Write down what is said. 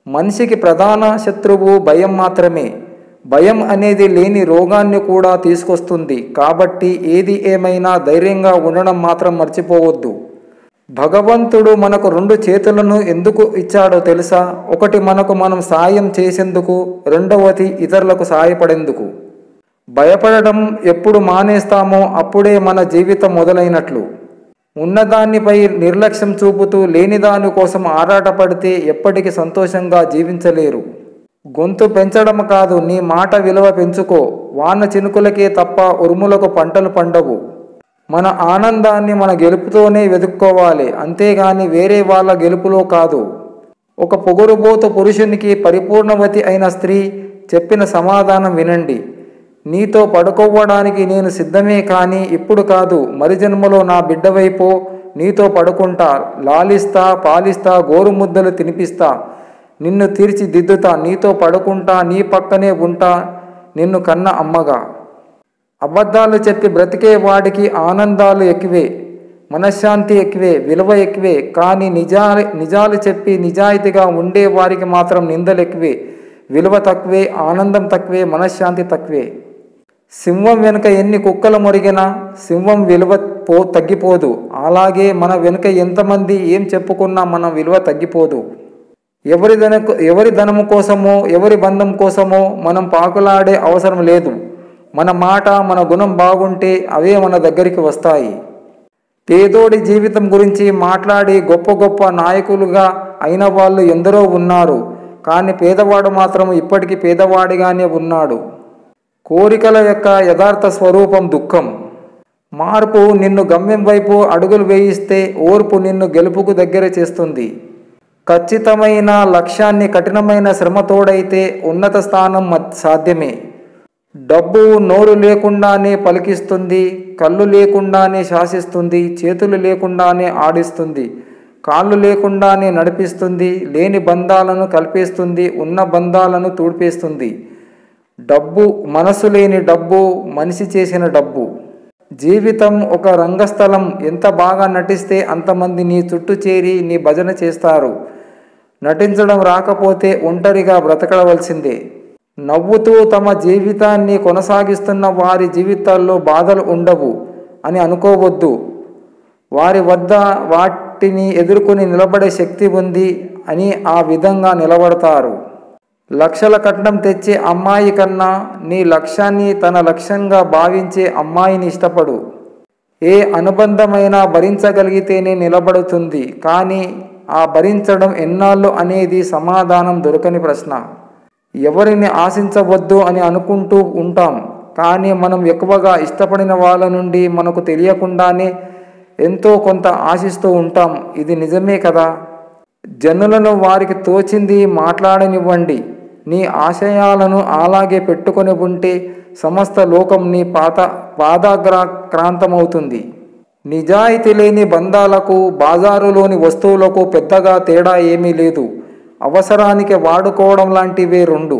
మనిషికి ప్రధాన శత్రువు భయం మాత్రమే. భయం అనేది లేని రోగాన్ని కూడా తీసుకొస్తుంది. కాబట్టి ఏది ఏమైనా ధైర్యంగా ఉండడం మాత్రం మర్చిపోవద్దు. భగవంతుడు మనకు 2 చేతులను ఎందుకు ఇచ్చాడో తెలుసా? ఒకటి మనకు మనం సాయం చేసేందుకు, రెండవది ఇతరులకు సాయపడేందుకు. భయపడడం ఎప్పుడు మానేస్తామో అప్పుడే మన జీవితం మొదలైనట్లు. ఉన్నదానిపై నిర్లక్ష్యం చూపుతూ లేనిదాని కోసం ఆరాటపడితే ఎప్పటికీ సంతోషంగా జీవించలేరు. గొంతు పెంచడం కాదు, నీ మాట విలువ పెంచుకో. వాన చినుకులకే తప్ప ఉరుములకు పంటలు పండవు. మన ఆనందాన్ని మన గెలుపుతోనే వెతుక్కోవాలి, అంతేగాని వేరే వాళ్ళ గెలుపులో కాదు. ఒక పొగరుబోతు పురుషునికి పరిపూర్ణవతి అయిన స్త్రీ చెప్పిన సమాధానం వినండి. నీతో పడుకోవడానికి నేను సిద్ధమే, కానీ ఇప్పుడు కాదు. మరి జన్మలో నా బిడ్డవైపో, నీతో పడుకుంటా, లాలిస్తా, పాలిస్తా, గోరుముద్దలు తినిపిస్తా, నిన్ను తీర్చిదిద్దుతా, నీతో పడుకుంటా, నీ పక్కనే ఉంటా, నిన్ను కన్న అమ్మగా. అబద్ధాలు చెప్పి బ్రతికే వాడికి ఆనందాలు ఎక్కువే, మనశ్శాంతి ఎక్కువే, విలువ ఎక్కువే. కానీ నిజాలు చెప్పి నిజాయితీగా ఉండే వారికి మాత్రం నిందలు ఎక్కువే, విలువ తక్కువే, ఆనందం తక్కువే, మనశ్శాంతి తక్కువే. సింహం వెనుక ఎన్ని కుక్కలు మొరిగినా సింహం విలువ తగ్గిపోదు. అలాగే మన వెనుక ఎంతమంది ఏం చెప్పుకున్నా మన విలువ తగ్గిపోదు. ఎవరి ధనము కోసమో, ఎవరి బంధం కోసమో మనం పాకులాడే అవసరం లేదు. మన మాట, మన గుణం బాగుంటే అవే మన దగ్గరికి వస్తాయి. పేదోడి జీవితం గురించి మాట్లాడి గొప్ప గొప్ప నాయకులుగా అయిన వాళ్ళు ఎందరో ఉన్నారు. కానీ పేదవాడు మాత్రం ఇప్పటికీ పేదవాడిగానే ఉన్నాడు. కోరికల యొక్క యథార్థ స్వరూపం దుఃఖం. మార్పు నిన్ను గమ్యం వైపు అడుగులు వేయిస్తే, ఓర్పు నిన్ను గెలుపుకు దగ్గర చేస్తుంది. ఖచ్చితమైన లక్ష్యాన్ని కఠినమైన శ్రమతోడైతే ఉన్నత స్థానం సాధ్యమే. డబ్బు నోరు లేకుండానే పలికిస్తుంది, కళ్ళు లేకుండానే శాసిస్తుంది, చేతులు లేకుండానే ఆడిస్తుంది, కాళ్ళు లేకుండానే నడిపిస్తుంది, లేని బంధాలను కల్పిస్తుంది, ఉన్న బంధాలను తూడిపేస్తుంది. డబ్బు మనసు లేని డబ్బు, మనిషి చేసిన డబ్బు. జీవితం ఒక రంగస్థలం. ఎంత బాగా నటిస్తే అంతమంది నీ చుట్టూ చేరి నీ భజన చేస్తారు. నటించడం రాకపోతే ఒంటరిగా బ్రతకవలసిందే. నవ్వుతూ తమ జీవితాన్ని కొనసాగిస్తున్న వారి జీవితాల్లో బాధలు ఉండవు అని అనుకోవద్దు. వారి వద్ద వాటిని ఎదుర్కొని నిలబడే శక్తి ఉంది అని ఆ విధంగా నిలబడతారు. లక్షల కట్నం తెచ్చే అమ్మాయి కన్నా నీ లక్ష్యాన్ని తన లక్ష్యంగా భావించే అమ్మాయిని ఇష్టపడు. ఏ అనుబంధమైనా భరించగలిగితేనే నిలబడుతుంది. కానీ ఆ భరించడం ఎన్నాళ్ళు అనేది సమాధానం దొరకని ప్రశ్న. ఎవరిని ఆశించవద్దు అని అనుకుంటూ ఉంటాం, కానీ మనం ఎక్కువగా ఇష్టపడిన వాళ్ళ నుండి మనకు తెలియకుండానే ఎంతో కొంత ఆశిస్తూ ఉంటాం. ఇది నిజమే కదా? జనులను వారికి తోచింది మాట్లాడనివ్వండి. నీ ఆశయాలను అలాగే పెట్టుకొని ఉంటే సమస్త లోకం నీ పాదాగ్రాంతమవుతుంది. నిజాయితీ లేని బంధాలకు, బాజారులోని వస్తువులకు పెద్దగా తేడా ఏమీ లేదు. అవసరానికి వాడుకోవడం లాంటివే 2.